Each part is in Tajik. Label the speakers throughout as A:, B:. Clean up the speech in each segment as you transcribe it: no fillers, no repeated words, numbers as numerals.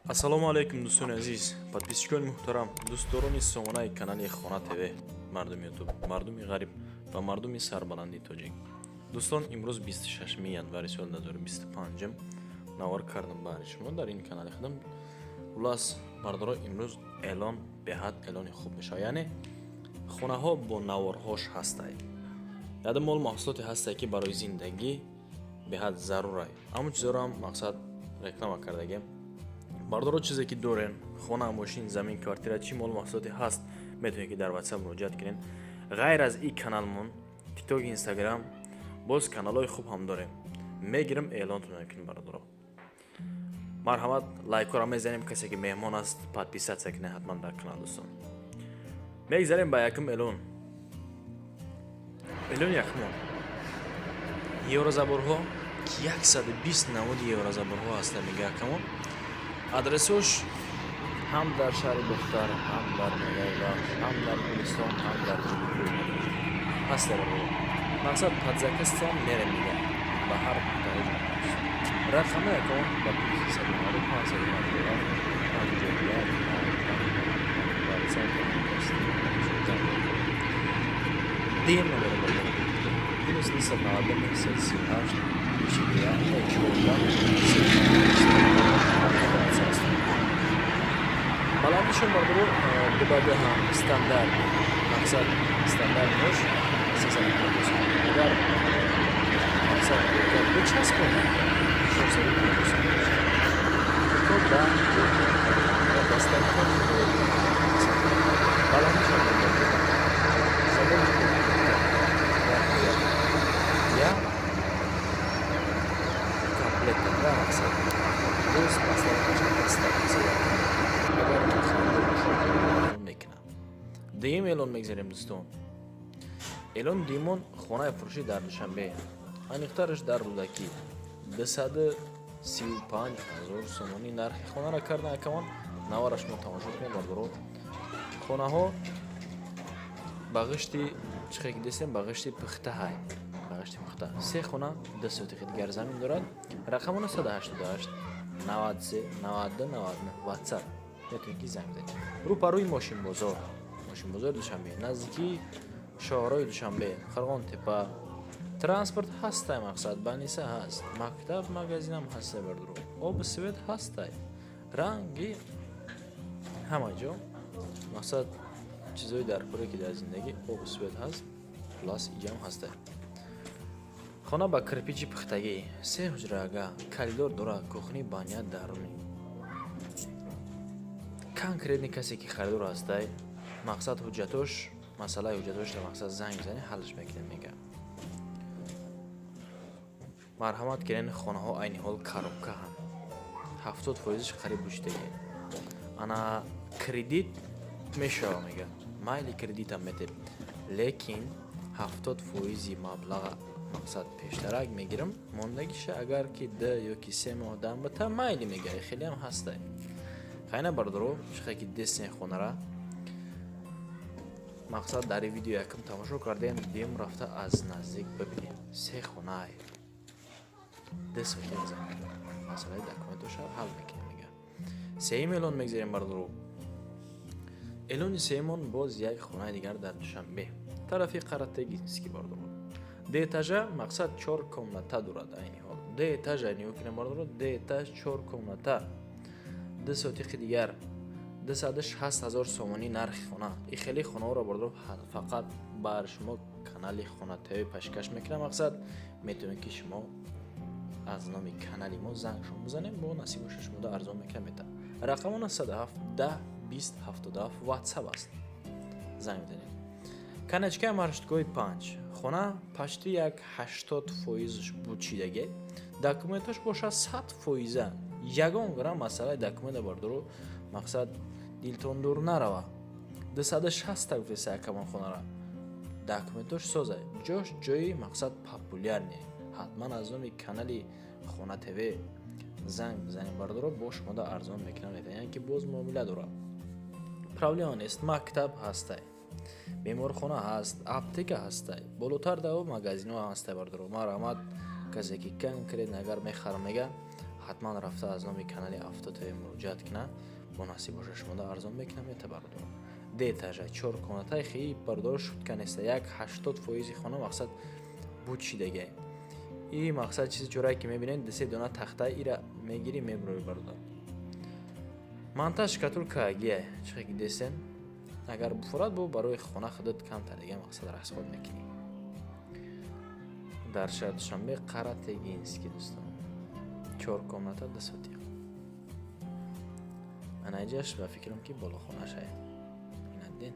A: ассалому алайкум дӯстони азиз, подписчикони муҳтарам, дӯстдорони сомонаи канали Хона ТВ, мардуми ютуб, мардуми ғариб ва мардуми сарбаланди тоҷик. Дӯстон, имрӯз 26 январи соли 2025 навор кардам баъри шумо дар ин канали худам. Хулас, бардоро имрӯз эълон беҳад эълони хуб мешавад, яъне хонаҳо бо наворҳош ҳастанд. яъне мол маҳсулоте ҳастанд ки барои зиндагӣ беҳад зарурай. ҳамон чизоро ҳам мақсад реклама кардагем. бардоро чизе ки дорен, хона, мошин, замин, квартира, чи мол маҳсулоте ҳаст, метавонед ки дар WhatsApp муроҷиат кунед. ғайр аз ин каналмон TikTok, Instagram боз каналҳои хуб ҳам дорем. мегирам эълонтон мекунем бардоро. марҳамат, лайкора мезанем, касе ки меҳмон аст подписатсия кунед ҳатман дар канал дӯстон. мегзарем ба якум эълон. эълони якумон. еврозаборҳо ки 120 намуди еврозаборҳо ҳастанд, мега якумон. адресош ҳам дар шаҳри Бухтар, ҳам дар Мегайла, ҳам дар Гулистон, ҳам дар Ҷубур ҳаст. мақсад подзакастам мерем мега ба ҳар таҷ. рақами акаун ба 398 баландишон бардоро дубаде ҳам стандарт, мақсад стандарт бош асосан агар мақсад бичаспон дуюм эълон мегзарем дӯстон. эълони дуюмон хонаи фурӯшӣ дар Душанбе. аниқтараш дар Рӯдаки 235 000 сомонӣ нархи хонара кардан акамон. навараш мо тамошо кунем бардоро. хонаҳо ба ғишти чихе ки дестем ба ғишти пухта ҳай. ба ғишти пухта. се хона 2 сотиқи дигар замин дорад. рақамона 188 93 92 99 WhatsApp. метавонед ки занг бизанед. рӯпарӯи мошинбозор. мошинбозори Душанбе, наздики шоҳрои Душанбе, Харғонтепа. транспорт ҳастай, мақсад баниса ҳаст, мактаб, магазинам ҳастай бардоро. оби свет ҳастай, ранги ҳама ҷо. мақсад чизои даркоре ки дар зиндагӣ оби свет ҳаст, плюс иҷам ҳастай. хона ба кирпичи пухтагӣ, 3 ҳуҷраага, калидор дорад, кухни, баня, дарунӣ. конкретни касе ки харидор ҳастай, мақсад ҳуҷҷатош, масъалаи ҳуҷҷатош дар мақсад занг бизанед, ҳаллаш мекунем мега. марҳамат кунед, хонаҳо айни ҳол коробка ҳам 70% қариб рушдаги. ана кредит мешава мега. майли кредитам метед. лекин 70% маблаға мақсад пештарак мегирам. мондагиша агар ки 2 ё ки 3 моҳ дам бата майли мега. хелиам ҳастай. хайна бардоро чихе ки дестен хонара. мақсад дар видео якум тамошо кардем, дем рафта аз наздик бибинем. се хонай. десоти азам. масъалаи документоша ҳал мекунем мега. сеюм эълон мегзарем бардоро. эълони сеюмон боз як хонаи дигар дар Душанбе. тарафи Қаратегинский бардоро. деэтажа мақсад 4 комната дорад айни ҳол. деэтажа нигоҳ кунем бардоро. деэтаж 4 комната. 2 сотиқи дигар. 260 000 сомонӣ нархи хона. ин хеле хонаҳоро бардоро фақат бар шумо канали Хона ТВ пешкаш мекунам. мақсад метавонед ки шумо аз номи канали мо занг шумо бизанем, бо насибоша шумода арзон мекунам мета. рақамона 107 10 20 77 WhatsApp аст. занг бизанед. каначкаи маршрутгоҳи 5. хона почти як 80% бучидаги. документаш боша 100%. ягон грамм масъалаи документа бардоро мақсад дилтондур нарава. 260 так веса акамон хонара. документош соза. ҷош ҷои мақсад популярне. ҳатман аз номи канали Хона ТВ занг бизанем бардоро, бо шумода арзон мекунам метавонед ки боз муомила дорад. проблема нест. мактаб ҳастай, беморхона ҳаст, аптека ҳастай, болотар дав магазинҳо ҳастай бардоро. марҳамат, касе ки конкретно агар мехарам мега حتما رفته از نام کانال افتاد مراجعت کنه مناسب باشه شما دا ارزان میکنم یا بردار ده تاجه 4 کانال خیلی بردار شد کنست یک 80% خانه مقصد بود چی دیگه این مقصد چیزی جورایی که میبینید دسته دونه تخته ایره میگیری میبروی بردار منطقه شکاتور که چه که دستن اگر بفراد بو برای خونه خودت کم تا دیگه مقصد رقص خود میکنی در شهر دوشنبه قرات گینسکی دوستان 4 کامنتا دسوتی من اینجاش به فکرم که بالا خونه شاید این دین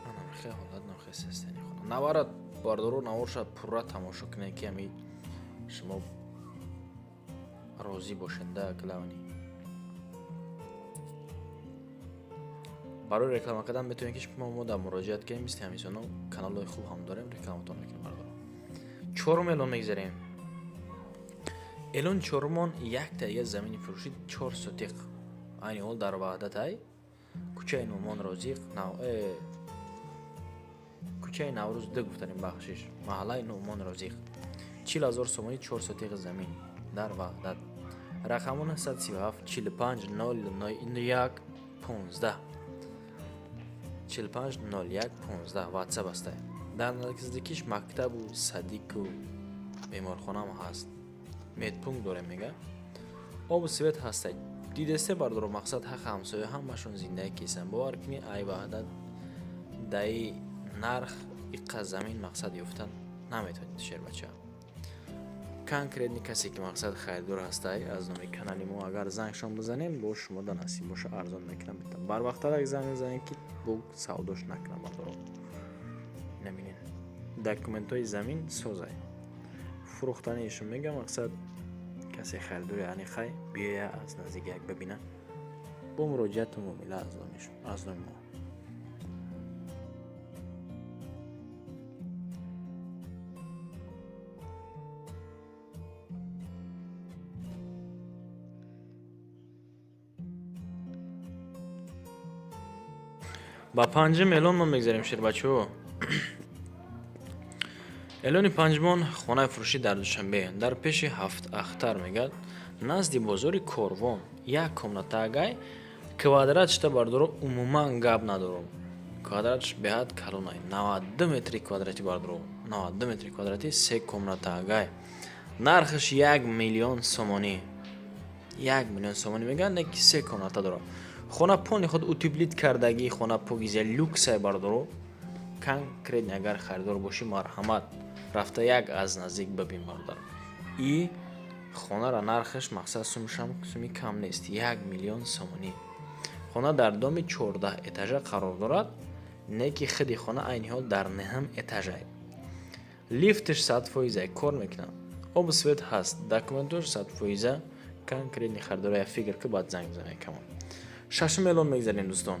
A: من خیلی حالت نخی سستنی خونه نوارد باردارو نوارشد پورا تماشا کنه که همی شما راضی باشنده کلاونی برای رکلام کردن میتونید که ما در مراجعت کنیم مثل همیشونه کانال خوب هم داریم رکلامتون میکنیم بردارم 4 میلیون میگذاریم الان 4 میلیون یک تا زمین فروشی 4 سوتیق این حال در وحدت های کوچه نومان رازیق کوچه نوروز ده گفتنیم بخشش محله نومان رازیق 40,000 سومانی 4 سوتیق زمین در وحدت رقمون 137 45 01 15 45 01 15 واتساپ است در نزدیکیش مکتب و صدیق و بیمارخانه هم هست میتپونگ داره میگه آب و سویت هست دیدسته بردارو مقصد حق همسایه همشون زنده کیسن باور کنی ای وحدت دای نرخ ایقا زمین مقصد یفتن نمیتونید شیر بچه کنکریت کسی که مقصد خریدار هسته از نام کانال ما اگر زنگشان بزنیم با شما دا نصیب باشه ارزان میکنم بیتم بر وقت اگر زنگ بزنیم که با سوداش نکنم بردارو نمینین دکومنت های زمین سوزه فروختنی ایشون میگم مقصد کسی خریدار یعنی خی بیایه از نزدیک یک ببینه با مراجعت و ممیله از نام ما با 5 میلیون ما میگذاریم شیر بچه ها الان 5 میلیون خانه فروشی در دوشنبه در پیش 7 اختر میگد نزدی بازار کاروان یک کمنات اگای کوادراتش تا بردارو عموما گاب ندارم کوادراتش بهت کلونای 92 متر کوادراتی بردارو 92 متر کوادراتی 3 کمنات اگای نرخش 1 میلیون سومانی 1 میلیون سومانی میگن نه 3 کمنات داره خونه پونی خود اوتیبلیت کردگی خونه پوگیزه لوکس بردارو کنکریت اگر خریدار باشی مرحمت رفته یک از نزدیک ببین بردار ای خونه را نرخش مقصد سومی کم نیست 1 میلیون سومانی خونه در دام 14 اتاژه قرار دارد نه که خودی خونه این حال در نهم اتاژه لیفتش 100% کار میکنه آب سویت هست دکومنتوش 100% کنکریت خریدار فکر که باید زنگ بزنه کمان 6 میلیون میگذاریم دوستان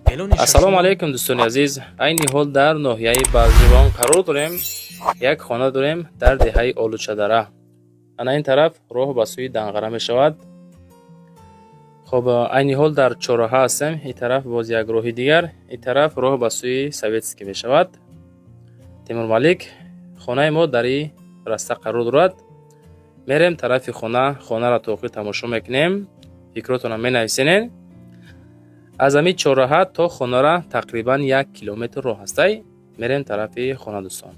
B: السلام علیکم دوستان عزیز این حال در ناحیه بلجوان قرار داریم یک خانه داریم در دهه آلوچه‌دره انا این طرف راه به سوی دنقره می شود خب این حال در چهارراه هستیم این طرف باز یک راه دیگر این طرف راه به سوی سویتسکی می شود تیمور مالک خانه ما در این راسته قرار دارد میریم طرف خانه را توقی تماشا میکنیم فکراتون می نویسین از همین چهارراه تا خانه را تقریبا 1 کیلومتر راه هسته میریم طرف خانه دوستان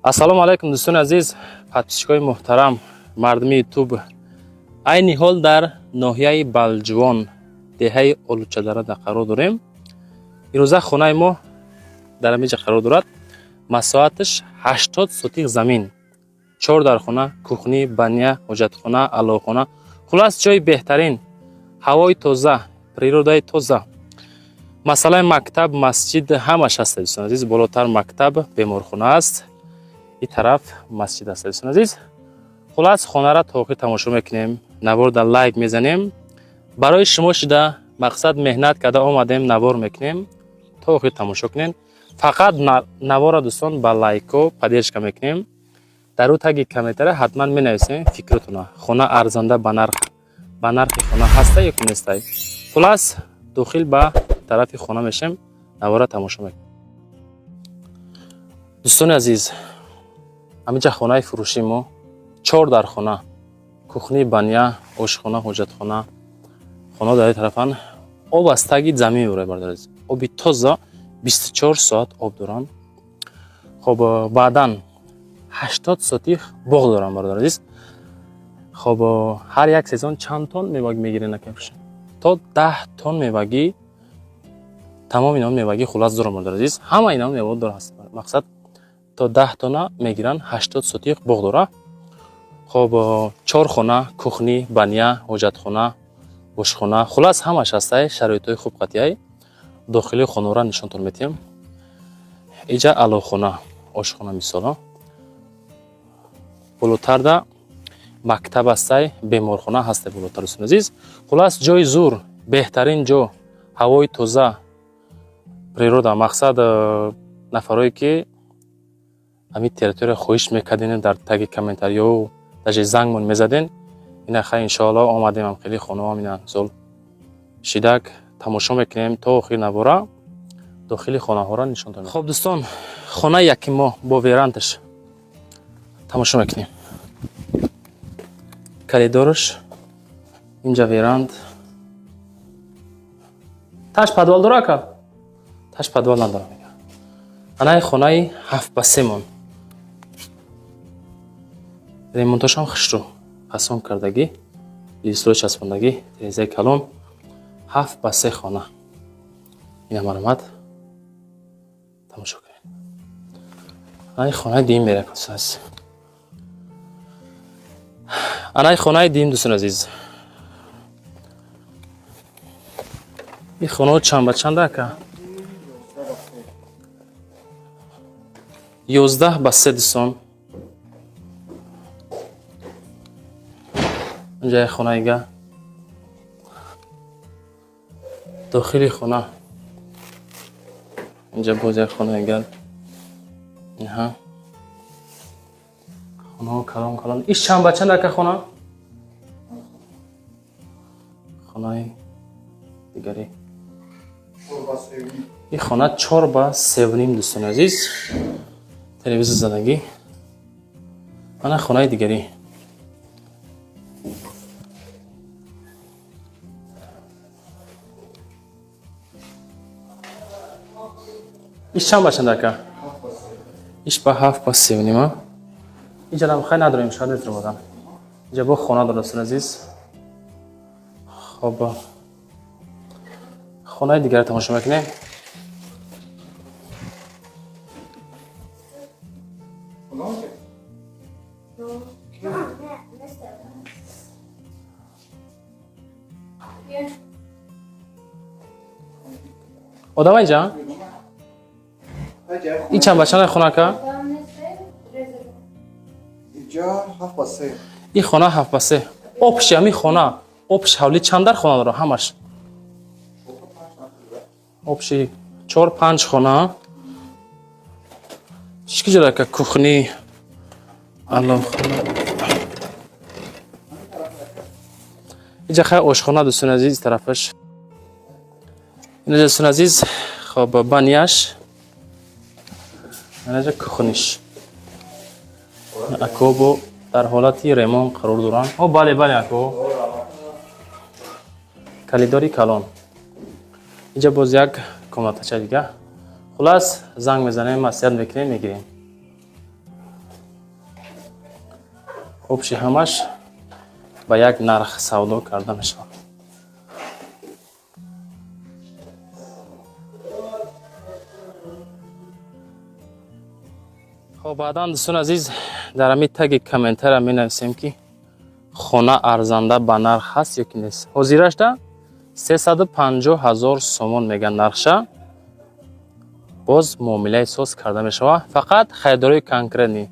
B: السلام علیکم دوستان عزیز پادپیشکای محترم مردمی یوتیوب این حال در ناحیه بلجوان دهه آلوچه‌دره در قرار داریم این روزه خانه ما در اینجا قرار دارد مساحتش 80 سوتیق زمین 4 در خانه کوخنی بنیه حاجتخانه علاقخانه خلاص جای بهترین هوای تازه پریرودای تازه مثلا مکتب مسجد همش هست دوستان عزیز بالاتر مکتب بیمارخانه است این طرف مسجد است دوستان عزیز خلاص خانه را توقی تماشا میکنیم نوار در لایک میزنیم برای شما شده مقصد مهنت کرده آمدیم نوار میکنیم توقی تماشا کنین فقط نوار دوستان با لایک و پدیش میکنیم در او تگ کامنتر حتما می نویسین فکرتونه خانه ارزنده به نرخ خانه هسته یا نیسته خلاص داخل به طرف خانه میشیم نوار تماشا میکنیم дӯстони азиз, ҳаминҷа хонаи фурӯши мо 4 дар хона, кухни, баня, ошхона, ҳоҷатхона, хона дар ин тарафан. об аз таги замин мебарад бардор азиз. Оби тоза 24 соат об дорам. хоб баъдан 80 сотих боғ дорам бардор азиз. хоб ҳар як сезон чанд тон мевагӣ мегирем накафш? То 10 тон мевагӣ, тамоми ино мевагӣ хулас дорам бардор азиз. Ҳама ино мевагӣ дор ҳаст. Мақсад то 10 тона мегиран 80 сотих боғ дора. хоб 4 хона, кухни, баня, ҳоҷатхона, ошхона, хулас ҳамаш ҳастай, шароитҳои хуб қатъияй. дохили хонора нишонтон метиҳам. иҷа алохона, ошхона мисоло. болотарда мактаб ҳастай, беморхона ҳастай болотар дӯстон азиз. хулас ҷои зур, беҳтарин ҷо, ҳавои тоза, природа. Мақсад нафарое ки ҳамин территория хоҳиш мекардин дар таги комментариҳо даже зангмон мезаден, ина хай иншоалло омадем ам хеле хонаҳо ина зол шидак тамошо мекунем то охир навора дохили хонаҳоро нишон додем. Хоб дӯстон, хонаи яки мо бо верандаш тамошо мекунем. Коридорш инҷа веранд. Таш подвал дора ка? Таш подвал надора. Анаи хонаи 7/3 мон. ремонташ ҳам хушрӯ пасон кардагӣ, листро часпондагӣ, терезаи калон, 7/3 хона. ина маълумат тамошо кунед. анаи хонаи дим меракас. анаи хонаи дим дӯстон азиз. ин хонаҳо чанд ба чанд ака? 11/3 дӯстон. инҷа як хонаи га. дохили хона. инҷа боз як хонаи гар. инаҳа. хонаҳо калон калон. иш чанд ба чанд ака хона? хонаи дигари. ин хона 4/3 дӯстон азиз. телевизор задагӣ. ана хонаи дигари. иш чанд ба чанд ака? иш ба 7/3. инҷа дам хай надорем, шояд метавонам будам. инҷа бо хона дор дӯстон азиз. хоб хонаи дигаре тамошо мекунем. одам инҷа? ин чанд ба чанд хона ка?
C: Иҷа 7/3.
B: ин хона 7/3. Обши ҳамин хона, обши ҳавли чанд дар хона дора ҳамаш? обши 4-5 хона. чӣ ҷора ка кухни алохона. иҷа хай ошхона дӯстон азиз тарафаш. инҷа дӯстон азиз хоб баняш. инҷа кухниш. акобо дар ҳолати ремонт қарор доранд. о бале бале ако. калидори калон. инҷа боз як комнатача дига. хулас занг мезанем, маслиҳат мекунем, мегирем. обши ҳамаш ба як нарх савдо карда мешавад. хоб баъдан дӯстон азиз дар ҳамин таги комментария менависем ки хона арзанда ба нарх ҳаст ё ки нест. ҳозирашда 350 000 сомон меган нархша. боз муомилаи соз карда мешавад. фақат харидории конкретни.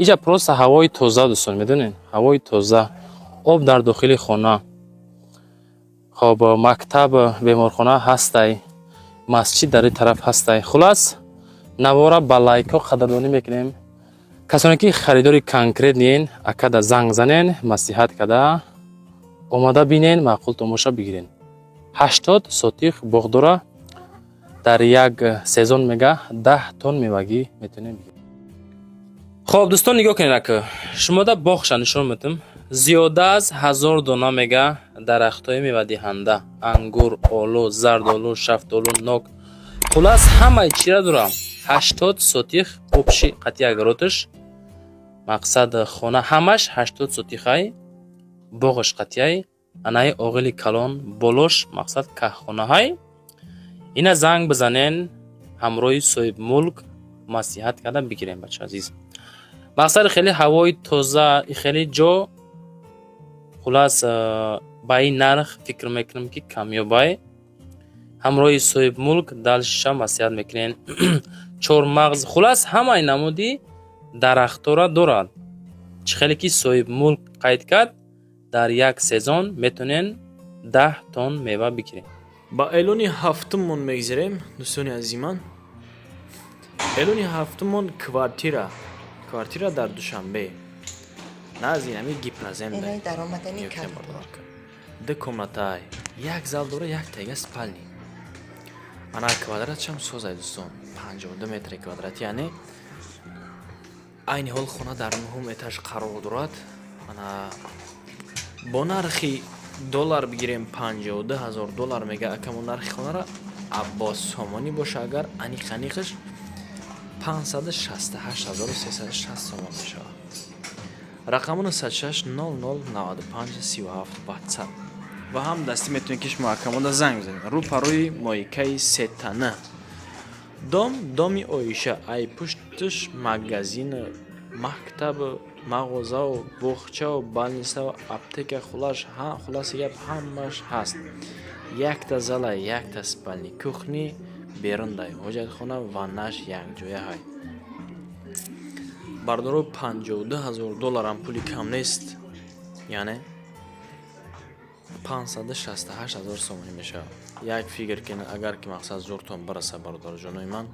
B: иҷа просто ҳавои тоза дӯстон медонед. ҳавои тоза, об дар дохили хона. хоб мактаб, беморхона ҳастай. масҷид дар ин тараф ҳастай. хулас навора ба лайкҳо қадрдонӣ мекунем. касоне ки харидори конкретниен, акада занг занен, маслиҳат када омада бинен, маъқул томоша бигирен. 80 сотих боғ дора. дар як сезон мега 10 тон мевагӣ метонем бигирем. خب دوستان نگاه کنین که شما در باغش نشون میدم زیاده از 1000 دانه میگه درختای میوه دهنده انگور، آلو، زردآلو، شفتالو، نوک خلاص همه چی را دارم 80 سوتیخ общий قطعی اگراتش مقصد خونه همش 80 سوتیخای باغش قطعی انای آقلی کلان بولوش مقصد که خونه های اینا زنگ بزنین همراه صاحب ملک نصیحت کردن بگیرین بچه عزیز مقصد خیلی هوای تازه خیلی جو خلاص با این نرخ فکر میکنم که کامیابی همراه صاحب ملک دلش نصیحت میکنین چور مغز خلاص همه این نمودی درخت را دارد چه خیلی که صاحب ملک قید کرد در یک سزون میتونین 10 تن میوه بگیرین
A: با اعلان هفتمون میگذریم دوستان عزیزم. اعلان هفتمون کوارتیرا در دوشنبه نه از این همی گیپلازم
D: اینای درآمدنی
A: یک
D: کم
A: ده کمناتای یک زال دوره یک تیگه سپالنی انا کوادرات هم سوزای دوستان 52 متر کوادرات یعنی این حال خونه در نهم اتاج قرار دارد انا با نرخی دلار بگیریم 52,000 دلار میگه اکمون نرخی خونه را عباس سامانی باشه اگر انی خنیقش 568,360 سامان میشه رقمون 36 00 95 37 700 و هم دستی میتونید که شما اکمون زنگ بزنید رو پروی مایکای ستانه دامی اویشه ای پشتش مگزین مکتب مغازه و بخچه و بالنیسته و اپتیک خلاص گپ همش هست یک تا زله یک تا سپالنی کخنی بیرون دای حجت خونه و نش یک جویه های بردارو 52,000 دلار هم پولی کم نیست یعنی 568,000 سومانی میشه یک فیگر کنه اگر که مقصد زورتون برسه بردار جانوی من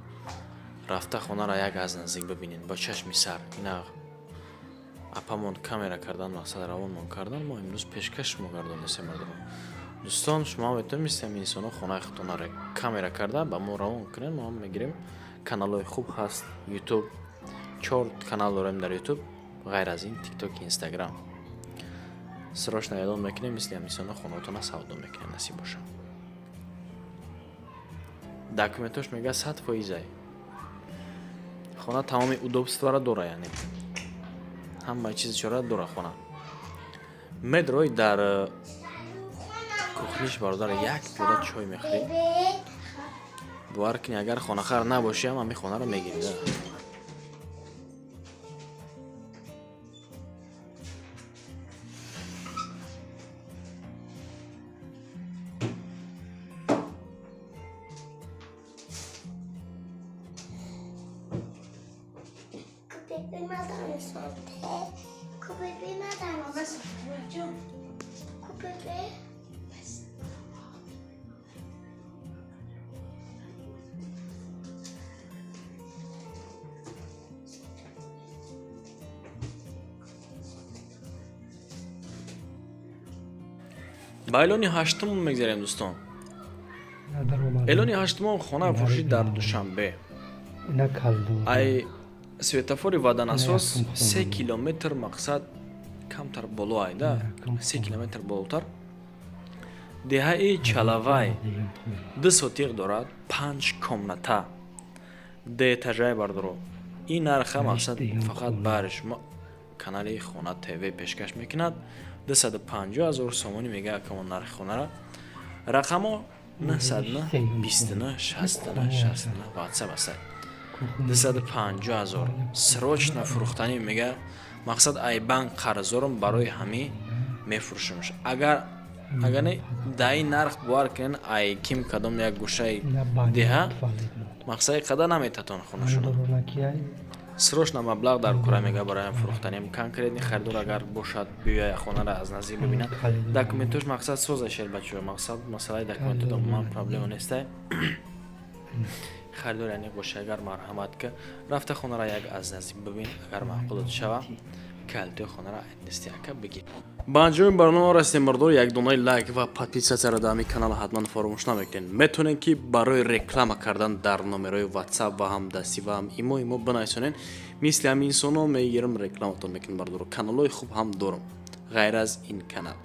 A: رفته خونه را یک از نزدیک ببینین با چشمی سر اینا اپامون کامera کردن مقصد روانمون کردن ما امروز پیشکش گردانیسیم مردم دوستان شما میتونید مثل انسان خونه خودتون را کامera کرده با ما روان کنین ما هم میگیریم کانال خوب هست یوتیوب 4 کانال داریم در یوتیوب غیر از این تیک توک اینستاگرام سراش نیادون میکنیم مثل انسان خونه‌تون سودا میکنین نصیب باشه داکومنتش میگه 100% خونه تمام удобства را داره یعنی همه چیز چرا داره خونه مدروی در کخنیش بردار یک پیاله چای میخوری باور کنی اگر خونه خر نباشی هم همی خونه رو میگیری با اعلان هشتمون میگذاریم دوستان اعلان هشتمون خانه فروشی در دوشنبه ای سویتافوری وادن اساس 3 کیلومتر مقصد کمتر بالو ایده 3 کیلومتر بالاتر دهه چلاوای 2 سوتیق دارد 5 کمناته 2 اتاجای بردارو این نرخ مقصد فقط برش ما کانال خونه تیوی پیشکش میکند 250,000 سومانی میگه که اون نرخ خونه را رقمو 900 29 69 69 واتساپ است 250,000 سروچ نفروختنی میگه مقصد ای بانک قرضورم برای همین میفروشمش اگر نه دای نرخ بوار کن ای کیم کدام یک گوشه ده مقصد قدا نمیتتون خونه شده سروش مبلغ در کره میگه برای فروختنی امکان کردین خریدار اگر باشد بیای خونه را از نزدیک ببینه داکومنتش مقصد سوزش بچه مقصد مسئله داکومنت دو ما پرابلم نیست خریدار یعنی باشه اگر مرحمت که رفته خونه را یک از نزدیک ببین اگر معقولت شوه کلتی خونه را دستی که بگیر ба анҷоми барнома растем бардор. Як донаи лайк ва подписатсияро дар ҳамин канал ҳатман фаромӯш намекунед. Метавонед ки барои реклама кардан дар номерои WhatsApp ва ҳам дастӣ ва ҳам имо бинависонед. мисли ҳамин инсонҳо мегирам рекламатон мекунем бардор. Каналҳои хуб ҳам дорам ғайр аз ин канал.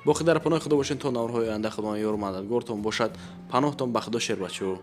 A: боқӣ дар паноҳи худо бошед то наврҳои оянда. Худованд ёру мададгортон бошад. паноҳтон ба худо шер бачаҳо.